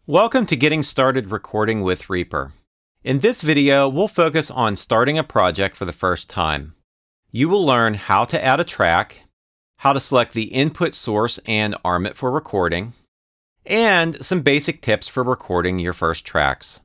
Welcome to Getting Started Recording with Reaper. In this video, we'll focus on starting a project for the first time. You will learn how to add a track, how to select the input source and arm it for recording, and some basic tips for recording your first tracks.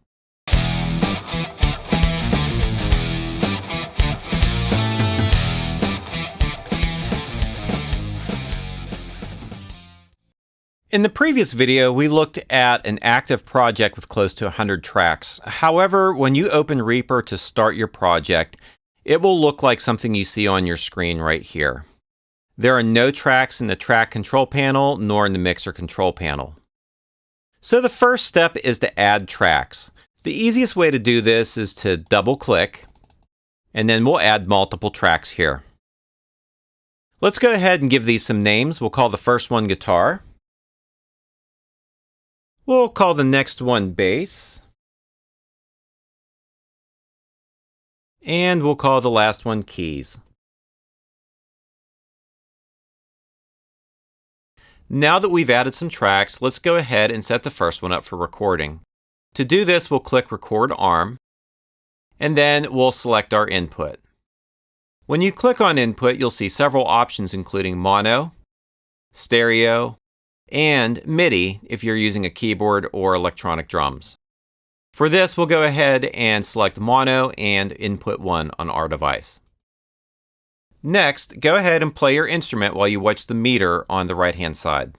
In the previous video, we looked at an active project with close to 100 tracks. However, when you open Reaper to start your project, it will look like something you see on your screen right here. There are no tracks in the track control panel nor in the mixer control panel. So the first step is to add tracks. The easiest way to do this is to double-click, and then we'll add multiple tracks here. Let's go ahead and give these some names. We'll call the first one guitar. We'll call the next one bass. And we'll call the last one keys. Now that we've added some tracks, let's go ahead and set the first one up for recording. To do this, we'll click Record Arm, and then we'll select our input. When you click on Input, you'll see several options including mono, stereo, and MIDI if you're using a keyboard or electronic drums. For this, we'll go ahead and select mono and input 1 on our device. Next, go ahead and play your instrument while you watch the meter on the right-hand side.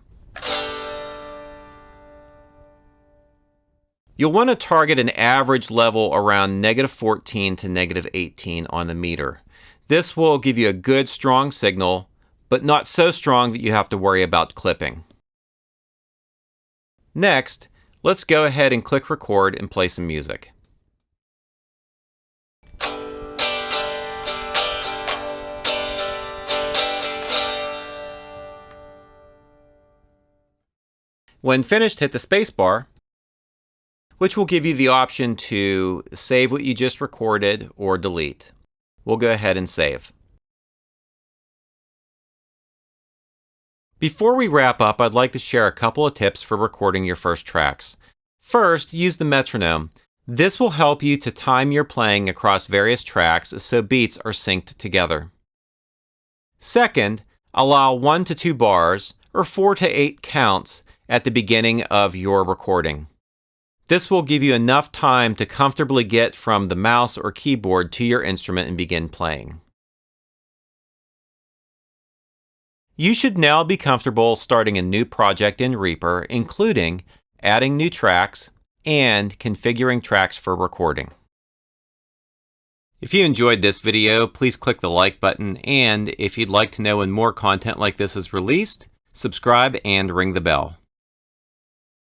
You'll want to target an average level around -14 to -18 on the meter. This will give you a good, strong signal, but not so strong that you have to worry about clipping. Next, let's go ahead and click record and play some music. When finished, hit the space bar, which will give you the option to save what you just recorded or delete. We'll go ahead and save. Before we wrap up, I'd like to share a couple of tips for recording your first tracks. First, use the metronome. This will help you to time your playing across various tracks so beats are synced together. Second, allow 1 to 2 bars or 4 to 8 counts at the beginning of your recording. This will give you enough time to comfortably get from the mouse or keyboard to your instrument and begin playing. You should now be comfortable starting a new project in Reaper, including adding new tracks and configuring tracks for recording. If you enjoyed this video, please click the like button, and if you'd like to know when more content like this is released, subscribe and ring the bell.